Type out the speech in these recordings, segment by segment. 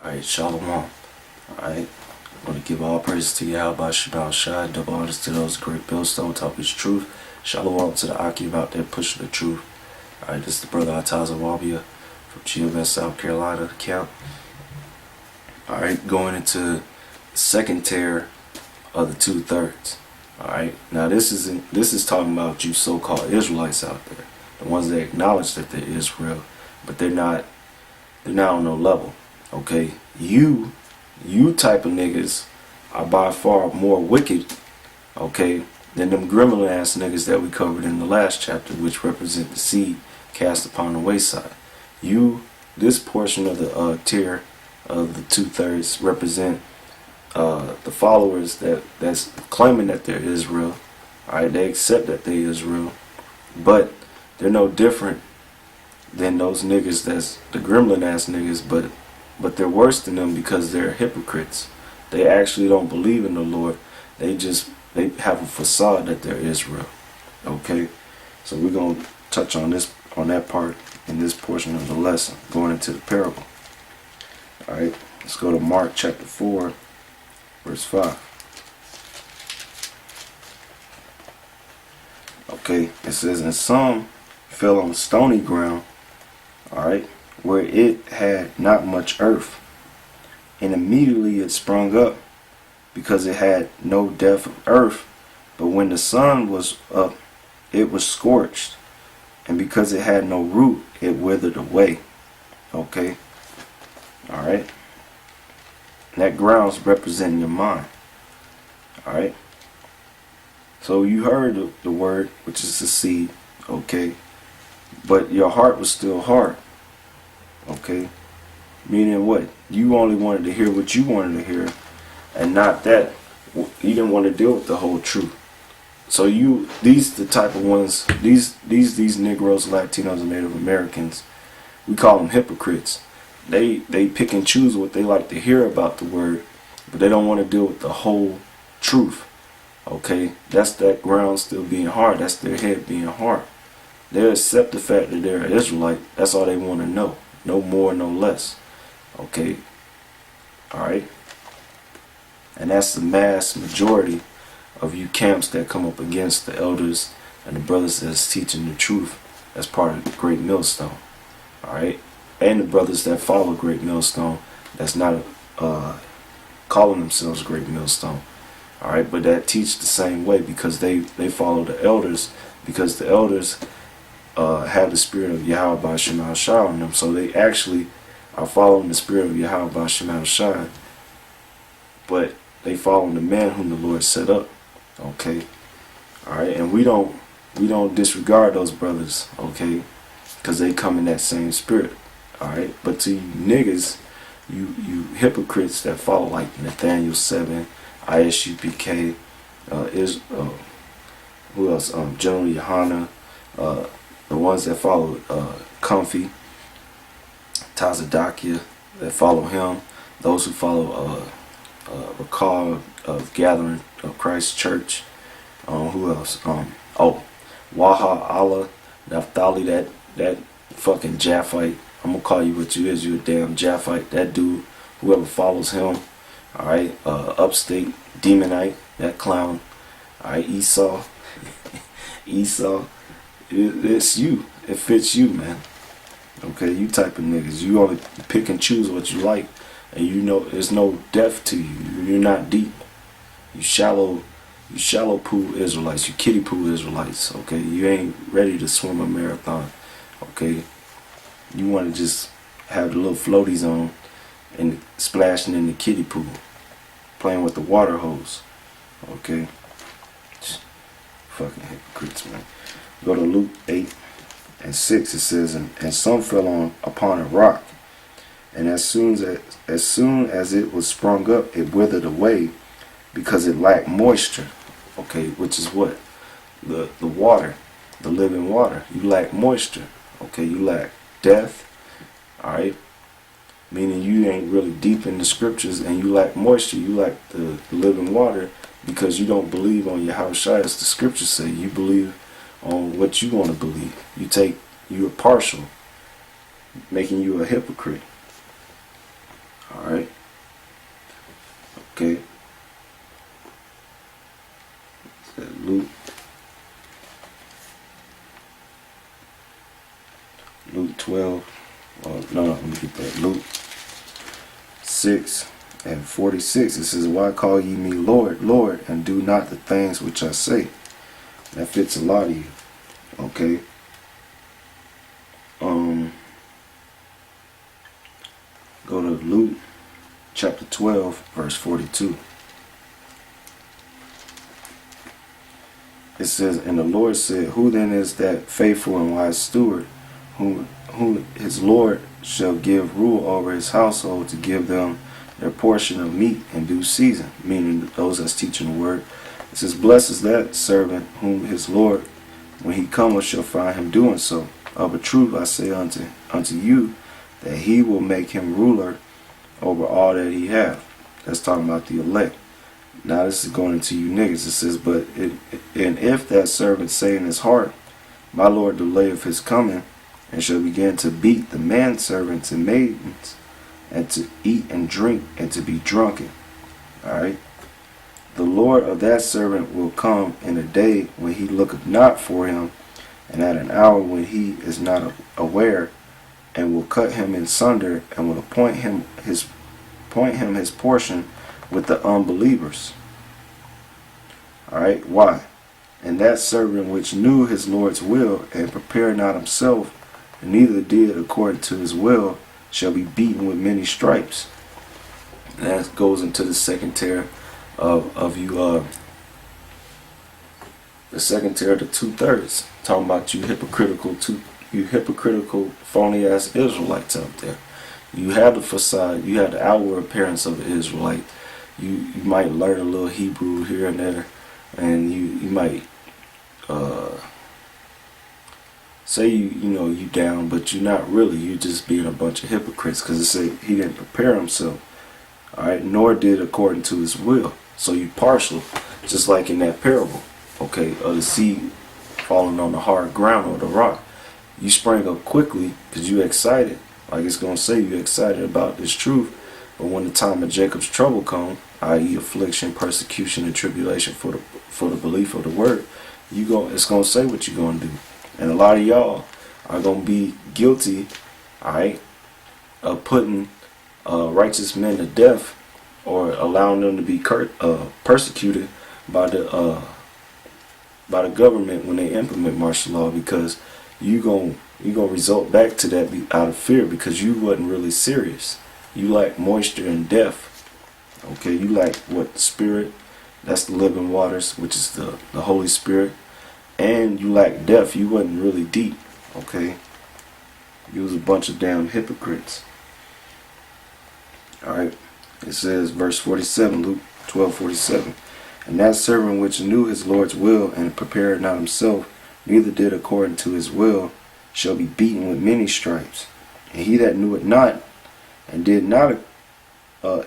Alright, Shalom. Alright. I want to give all praise to Yahweh Shabbat Shai, double honors to those great millstone, talk his truth. Shalom to the Akim out there pushing the truth. Alright, this is the brother Ataza Wabia from GMS, South Carolina, the camp. Alright, going into the second tier of the 2/3. Alright, now this is talking about you so-called Israelites out there. The ones that acknowledge that they're Israel, but they're not on no level. Okay, you type of niggas are by far more wicked, okay, than them gremlin ass niggas that we covered in the last chapter, which represent the seed cast upon the wayside. This portion of the tier of the 2/3 represent the followers that's claiming that they're Israel. Alright, they accept that they're Israel, but they're no different than those niggas that's the gremlin ass niggas, but they're worse than them because they're hypocrites. They actually don't believe in the Lord. They have a facade that they're Israel. Okay, so we're gonna touch on that part in this portion of the lesson, going into the parable. All right, let's go to Mark chapter 4, verse 5. Okay, it says, "And some fell on stony ground, all right, where it had not much earth, and immediately it sprung up, because it had no depth of earth. But when the sun was up, it was scorched, and because it had no root, it withered away." Okay, all right. That ground's representing your mind. All right. So you heard the word, which is the seed. Okay, but your heart was still hard. Okay, meaning what? You only wanted to hear what you wanted to hear, and not that you didn't want to deal with the whole truth. So these the type of ones, these Negroes, Latinos, and Native Americans, we call them hypocrites. They pick and choose what they like to hear about the word, but they don't want to deal with the whole truth. Okay, that's that ground still being hard. That's their head being hard. They accept the fact that they're an Israelite. That's all they want to know. No more, no less. Okay. Alright. And that's the mass majority of you camps that come up against the elders and the brothers that's teaching the truth as part of the Great Millstone. Alright. And the brothers that follow Great Millstone that's not calling themselves Great Millstone. Alright. But that teach the same way because they follow the elders, because the elders have the spirit of Yahweh Shemal Shai on them, so they actually are following the spirit of Yahweh Shemal Shai, but they following the man whom the Lord set up. Okay, all right, and we don't disregard those brothers, okay, because they come in that same spirit. All right, but to you niggas, you hypocrites that follow like Nathaniel 7, ISUPK, who else? General Yohana. The ones that follow Comfy, Tazadakia, that follow him, those who follow Recall of Gathering of Christ Church, who else? Waha Allah, Naphtali, that fucking Japhite. I'm gonna call you what you is, you a damn Japhite. That dude, whoever follows him, alright, Upstate, Demonite, that clown, alright, Esau, it's you. It fits you, man. Okay, you type of niggas. You only pick and choose what you like, and you know there's no depth to you. You're not deep. You shallow pool Israelites. You kiddie pool Israelites. Okay, you ain't ready to swim a marathon. Okay, you want to just have the little floaties on and splashing in the kiddie pool, playing with the water hose. Okay, fucking hypocrites, man. Go to Luke 8:6. It says, and some fell upon a rock, and as soon as it was sprung up, it withered away, because it lacked moisture. Okay, which is what? The water, the living water. You lack moisture. Okay, you lack depth. Alright, meaning you ain't really deep in the scriptures, and you lack moisture. You lack the living water because you don't believe on Yahweh Shai, as the scriptures say. You believe on what you want to believe. You're partial, making you a hypocrite. Alright. Okay. Luke. Luke 12. No, let me get that. Luke 6 and 46. It says, "Why call ye me Lord, Lord, and do not the things which I say?" That fits a lot of you. Okay. Go to Luke chapter 12, verse 42. It says, "And the Lord said, Who then is that faithful and wise steward, who his Lord shall give rule over his household to give them their portion of meat in due season?" Meaning those that's teaching the word. It says, "Blessed is that servant whom his Lord, when he cometh, shall find him doing so. Of a truth I say unto you, that he will make him ruler over all that he hath." That's talking about the elect. Now this is going into you niggas. It says, and if that servant say in his heart, My Lord delayeth his coming, and shall begin to beat the manservants and maidens, and to eat and drink, and to be drunken. Alright? The Lord of that servant will come in a day when he looketh not for him, and at an hour when he is not aware, and will cut him in sunder, and will appoint him his portion with the unbelievers. Alright, why? "And that servant which knew his Lord's will, and prepared not himself, and neither did according to his will, shall be beaten with many stripes." And that goes into the second tier of you, the second tier of the 2/3. Talking about you hypocritical, phony ass Israelites out there. You have the facade, you have the outward appearance of an Israelite. You might learn a little Hebrew here and there, and you might say you down, but you're not really. You just being a bunch of hypocrites, because it said he didn't prepare himself, all right, nor did according to his will. So you partial, just like in that parable, okay, of the seed falling on the hard ground or the rock. You spring up quickly because you excited, like it's gonna say you excited about this truth. But when the time of Jacob's trouble comes, i.e. affliction, persecution, and tribulation for the belief of the word, it's gonna say what you're gonna do. And a lot of y'all are gonna be guilty, alright, of putting righteous men to death, or allowing them to be persecuted by the government when they implement martial law, because you gonna result back to that out of fear, because you wasn't really serious. You like moisture and death. Okay, you like what? Spirit, that's the living waters, which is the Holy Spirit. And you like death. You wasn't really deep. Okay, you was a bunch of damn hypocrites. Alright, it says, verse 47, Luke 12:47. "And that servant which knew his Lord's will, and prepared not himself, neither did according to his will, shall be beaten with many stripes. And he that knew it not, and did not, but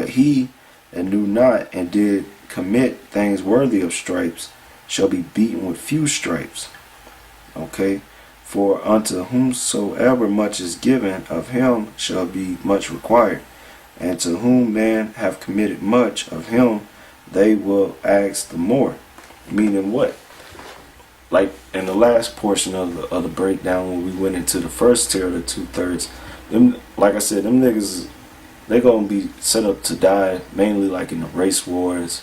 he that knew not, and did commit things worthy of stripes, shall be beaten with few stripes." Okay? "For unto whomsoever much is given, of him shall be much required. And to whom man have committed much, of him they will ask the more." Meaning what? Like in the last portion of the breakdown, when we went into the first tier of the 2/3, them, like I said, them niggas, they gonna be set up to die mainly like in the race wars,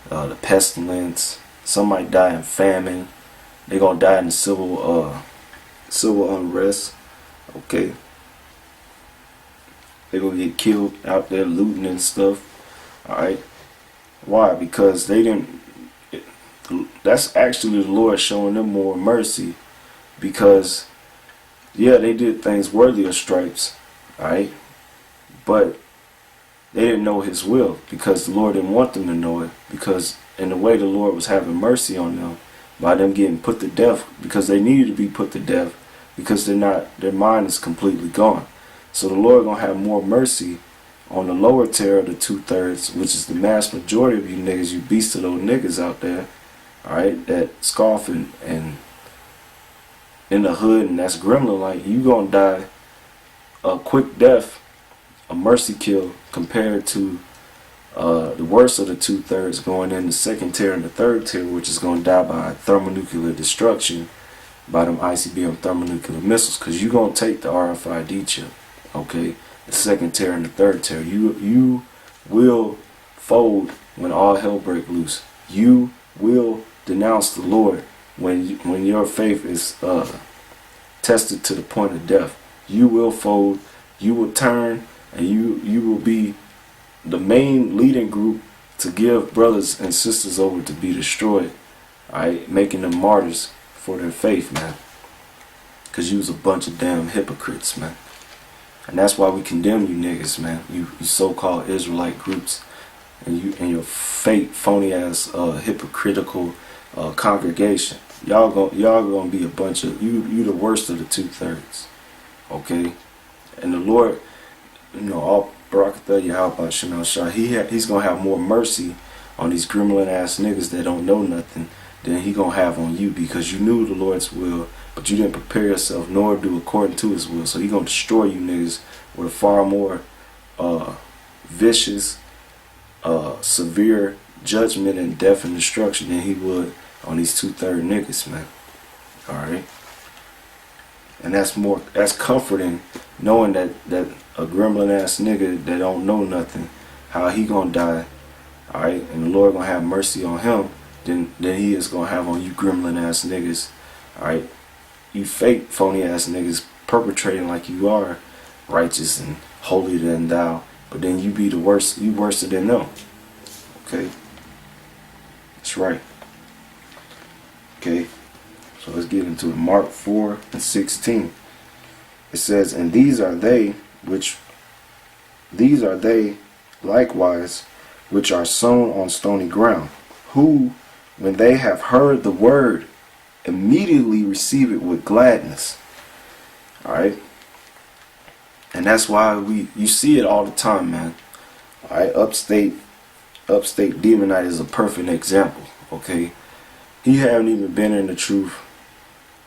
the pestilence. Some might die in famine. They gonna die in the civil unrest. Okay, they gonna get killed out there looting and stuff. All right, why? Because they didn't. That's actually the Lord showing them more mercy, because yeah, they did things worthy of stripes, alright, but they didn't know his will, because the Lord didn't want them to know it, because in the way the Lord was having mercy on them by them getting put to death, because they needed to be put to death, because their mind is completely gone. So the Lord gonna have more mercy on the lower tier of the 2/3, which is the mass majority of you niggas, you beasts of those niggas out there, alright, that scoff and in the hood, and that's gremlin like. You gonna die a quick death a mercy kill compared to the worst of the 2/3 going in the second tier and the third tier, which is going to die by thermonuclear destruction by them ICBM thermonuclear missiles, because you're going to take the RFID chip, okay? The second tier and the third tier. You will fold when all hell break loose. You will denounce the Lord when your faith is tested to the point of death. You will fold, you will turn, and you will be the main leading group to give brothers and sisters over to be destroyed, alright, making them martyrs for their faith, man, because you was a bunch of damn hypocrites, man. And that's why we condemn you niggas, man, you so-called Israelite groups, and you and your fake phony ass hypocritical congregation. Y'all gonna be a bunch of you the worst of the 2/3, okay? And the Lord, all Barakatha Yahweh Shemal Shah, he's gonna have more mercy on these gremlin ass niggas that don't know nothing than he gonna have on you, because you knew the Lord's will, but you didn't prepare yourself nor do according to his will. So he gonna destroy you niggas with a far more vicious, severe judgment and death and destruction than he would on these 2/3 niggas, man. Alright? And that's comforting, knowing that a gremlin ass nigga that don't know nothing, how he gonna die, alright, and the Lord gonna have mercy on him than he is gonna have on you gremlin ass niggas, alright? You fake phony ass niggas perpetrating like you are righteous and holier than thou, but then you be the worst, you worse than them. Okay? That's right. Okay? So let's get into it. Mark 4:16. It says, and these are they likewise which are sown on stony ground, who, when they have heard the word, immediately receive it with gladness. Alright? And that's why you see it all the time, man. Alright, upstate Demonite is a perfect example, okay? He haven't even been in the truth.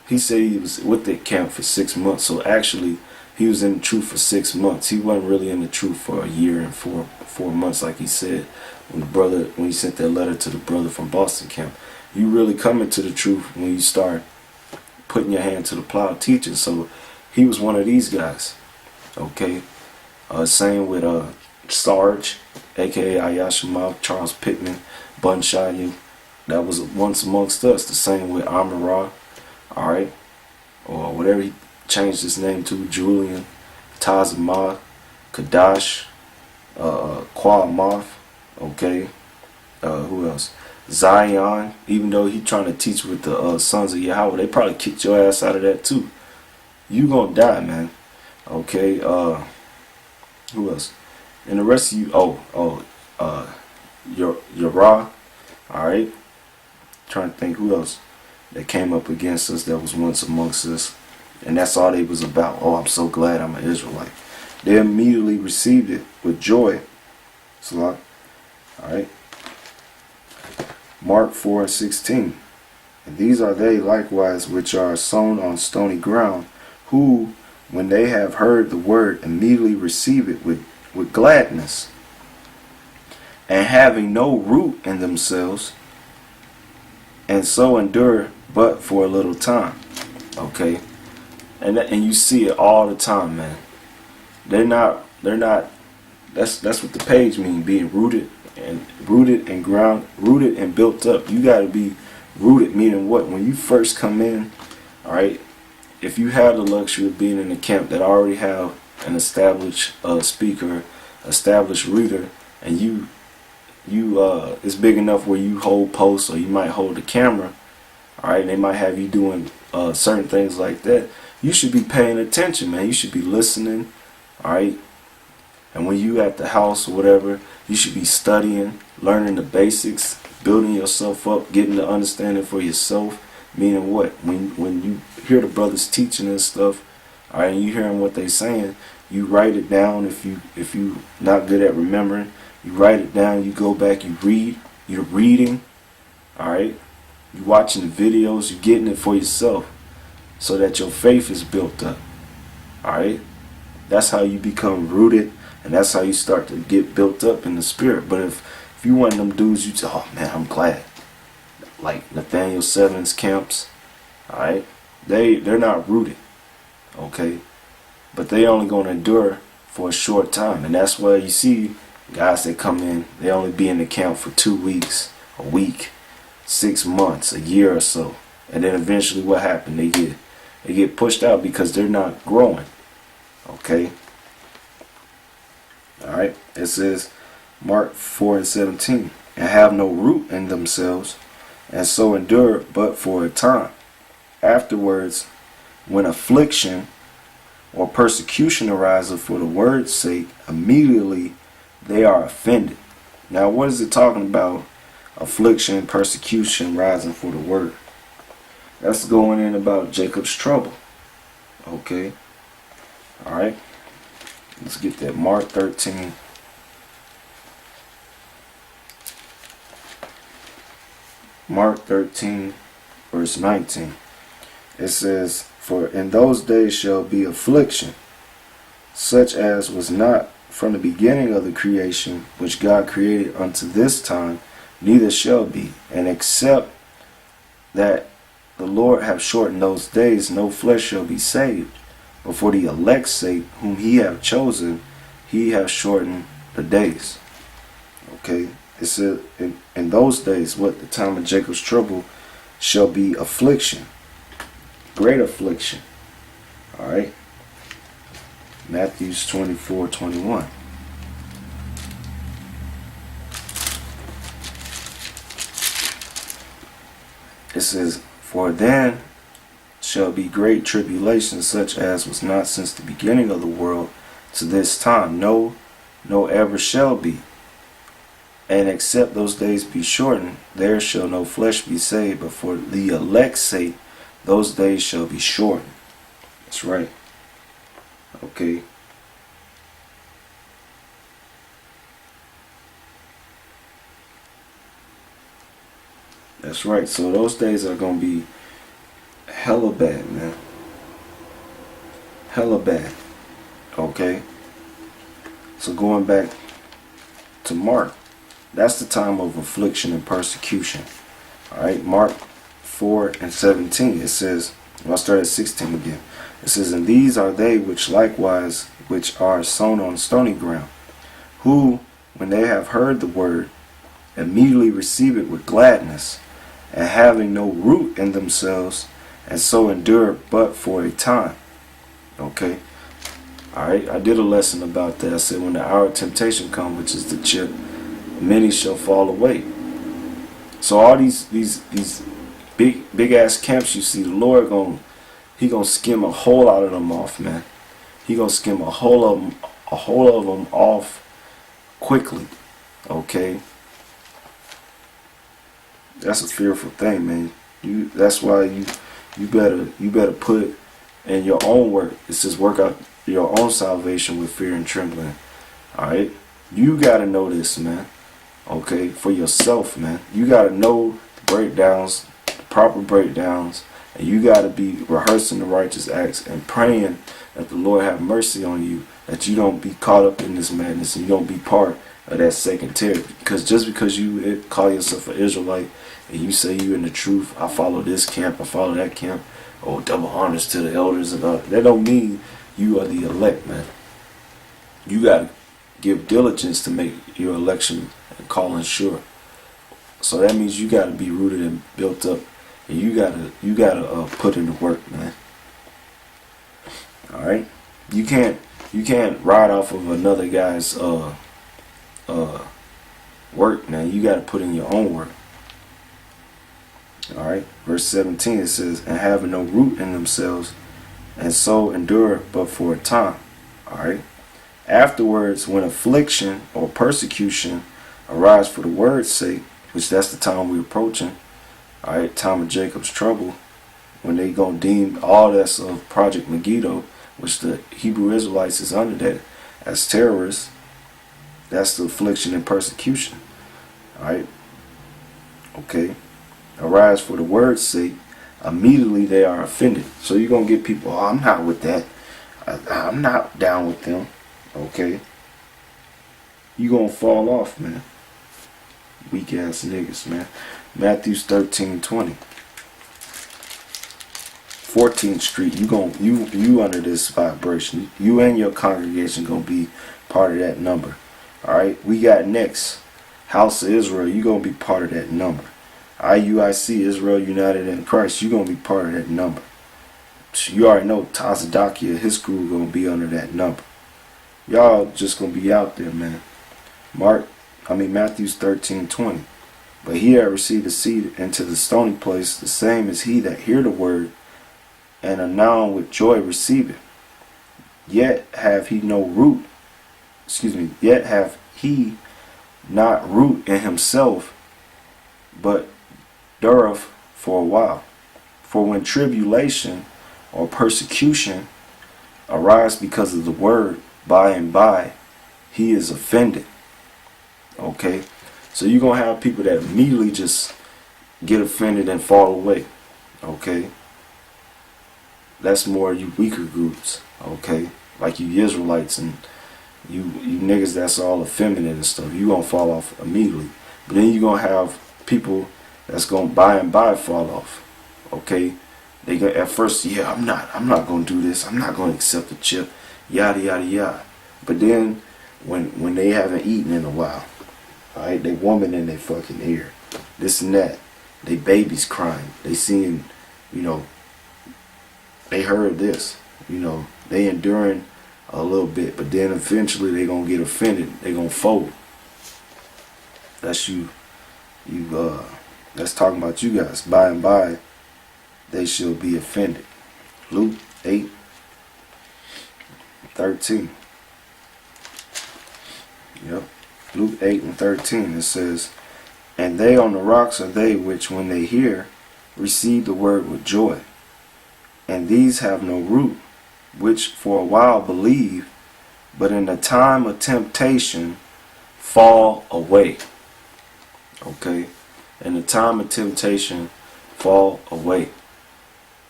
He said he was with that camp for 6 months, so actually he was in the truth for 6 months. He wasn't really in the truth for a year and four months, like he said when he sent that letter to the brother from Boston camp. You really come into the truth when you start putting your hand to the plow teaching. So he was one of these guys, okay? Same with Sarge, aka Ayashima, Charles Pittman, Bun Shayu. That was once amongst us. The same with Amara, alright, or whatever he changed his name to, Julian, Tazma, Kadash, Quamoth, okay, who else? Zion, even though he trying to teach with the sons of Yahweh, they probably kicked your ass out of that too. You gonna die, man. Okay, who else? And the rest of you, your Ra, alright. Trying to think who else that came up against us that was once amongst us. And that's all they was about. Oh, I'm so glad I'm an Israelite. They immediately received it with joy. Salah. Alright. Mark 4:16. And these are they likewise which are sown on stony ground, who, when they have heard the word, immediately receive it with gladness, and having no root in themselves, and so endure but for a little time. Okay? And you see it all the time, man. They're not that's what the page means, being rooted and ground, rooted and built up. You gotta be rooted, meaning what? When you first come in, alright, if you have the luxury of being in a camp that already have an established speaker, established reader, and you it's big enough where you hold posts or you might hold the camera, alright, and they might have you doing certain things like that, you should be paying attention, man. You should be listening, alright? And when you at the house or whatever, you should be studying, learning the basics, building yourself up, getting the understanding for yourself. Meaning what? When you hear the brothers teaching and stuff, alright, and you hearing what they saying, you write it down. If you not good at remembering, you write it down, you go back, you read, you're reading, alright? You watching the videos, you're getting it for yourself so that your faith is built up. Alright? That's how you become rooted And that's how you start to get built up in the spirit. But if you one of them dudes, you say, oh man, I'm glad. Like Nathaniel Seven's camps, alright? They're not rooted. Okay? But they only gonna endure for a short time. And that's why you see guys that come in, they only be in the camp for 2 weeks, a week, 6 months, a year or so. And then eventually what happened? They get pushed out because they're not growing. Okay? Alright? It says Mark 4:17, and have no root in themselves, and so endure but for a time. Afterwards, when affliction or persecution arises for the word's sake, immediately they are offended. Now, what is it talking about? Affliction, persecution rising for the word. That's going in about Jacob's trouble. Okay. Alright. Let's get that. Mark 13. Mark 13, verse 19. It says, for in those days shall be affliction, such as was not from the beginning of the creation, which God created unto this time, neither shall be. And except that the Lord have shortened those days, no flesh shall be saved. But for the elect's sake, whom he have chosen, he have shortened the days. Okay, it said in those days, what the time of Jacob's trouble, shall be affliction, great affliction. Alright, Matthew 24:21. It says, for then shall be great tribulation, such as was not since the beginning of the world to this time, no ever shall be. And except those days be shortened, there shall no flesh be saved, but for the elect's sake, those days shall be shortened. That's right. Okay. That's right. So those days are going to be hella bad, man. Hella bad. Okay. So going back to Mark, that's the time of affliction and persecution. Alright, Mark 4:17. It says, I'll start at 16 again. It says, and these are they which likewise, which are sown on stony ground, who, when they have heard the word, immediately receive it with gladness, and having no root in themselves, and so endure but for a time. Okay. Alright, I did a lesson about that. I said when the hour of temptation comes, which is the chip, many shall fall away. So all these big ass camps you see, the Lord He gonna skim a whole lot of them off, man. He gonna skim a whole of them off quickly. Okay. That's a fearful thing, man. That's why you better put in your own work. It says work out your own salvation with fear and trembling. Alright? You gotta know this, man. Okay, for yourself, man. You gotta know the breakdowns, the proper breakdowns, and you gotta be rehearsing the righteous acts and praying that the Lord have mercy on you, that you don't be caught up in this madness and you don't be part of that second tier. Because just because you call yourself an Israelite and you say you in the truth, I follow this camp, I follow that camp, or double honors to the elders, and that don't mean you are the elect, man. You gotta give diligence to make your election and calling sure. So that means you gotta be rooted and built up, and you gotta put in the work, man. All right, you can't ride off of another guy's work, man. You gotta put in your own work. All right, verse 17 it says, and having no root in themselves, and so endure but for a time. All right. Afterwards, when affliction or persecution arise for the word's sake, which that's the time we're approaching, all right, time of Jacob's trouble, when they gonna deem all that's of Project Megiddo, which the Hebrew Israelites is under that, as terrorists, that's the affliction and persecution. All right. Okay. Arise for the word's sake, immediately they are offended. So you're gonna get people, oh, I'm not with that. I'm not down with them. Okay. you gonna fall off, man. Weak ass niggas, man. Matthew 13:20. 14th Street, you under this vibration. You and your congregation gonna be part of that number. Alright, we got next. House of Israel, you gonna be part of that number. IUIC, Israel United in Christ, you gonna be part of that number. You already know Tazadakia, his crew gonna be under that number. Y'all just gonna be out there, man. Matthew's 13:20. But he that received the seed into the stony place, the same is he that hear the word, and anon with joy receive it. Yet have he no root. Yet have he not root in himself, but dureth for a while. For when tribulation or persecution arise because of the word, by and by he is offended. Okay, so you're gonna have people that immediately just get offended and fall away. Okay, that's more you weaker groups. Okay, like you Israelites and you niggas that's all effeminate and stuff. You gonna fall off immediately. But then you're gonna have people that's gonna by and by fall off. Okay, they gonna at first, yeah, I'm not gonna do this. I'm not gonna accept the chip. Yada yada yada. But then when they haven't eaten in a while, alright, they woman in their fucking ear, this and that, they babies crying, they seeing, they heard this, they enduring a little bit, but then eventually they gonna get offended, they gonna fold. That's that's talking about you guys. By and by they shall be offended. Luke 8:13. Yep. Luke 8:13, it says, and they on the rocks are they which when they hear receive the word with joy. And these have no root, which for a while believe, but in the time of temptation fall away. Okay? In the time of temptation fall away.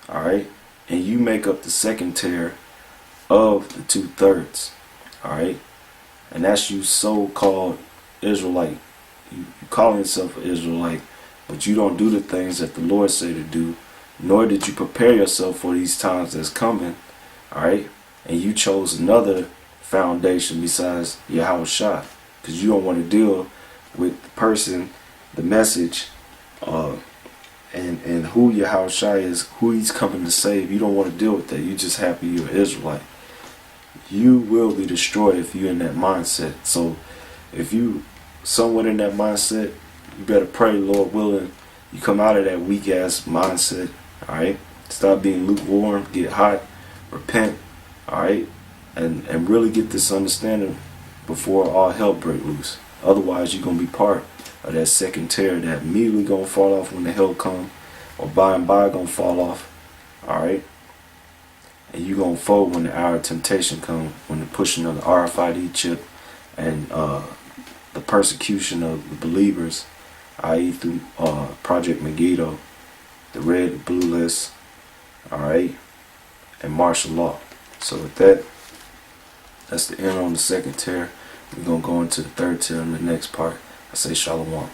Alright? And you make up the second tier of the 2/3. Alright? And that's you so-called Israelite. You calling yourself an Israelite, but you don't do the things that the Lord say to do, nor did you prepare yourself for these times that's coming. Alright? And you chose another foundation besides Yahushua, because you don't want to deal with the person, the message, and who Yahushua is, who he's coming to save. You don't want to deal with that. You just happy you're an Israelite. You will be destroyed if you're in that mindset. So if you somewhat in that mindset, you better pray, Lord willing, you come out of that weak ass mindset. Alright? Stop being lukewarm, get hot, repent, alright, and really get this understanding before all hell break loose. Otherwise you're gonna be part of that second tier that immediately gonna fall off when the hell come, or by and by gonna fall off. Alright? And you gonna fold when the hour of temptation come, when the pushing of the RFID chip and the persecution of the believers, i.e. through Project Megiddo, the red, the blue list, alright, and martial law. So with that, that's the end on the second tier. We're gonna go into the third tier in the next part. I say shalom.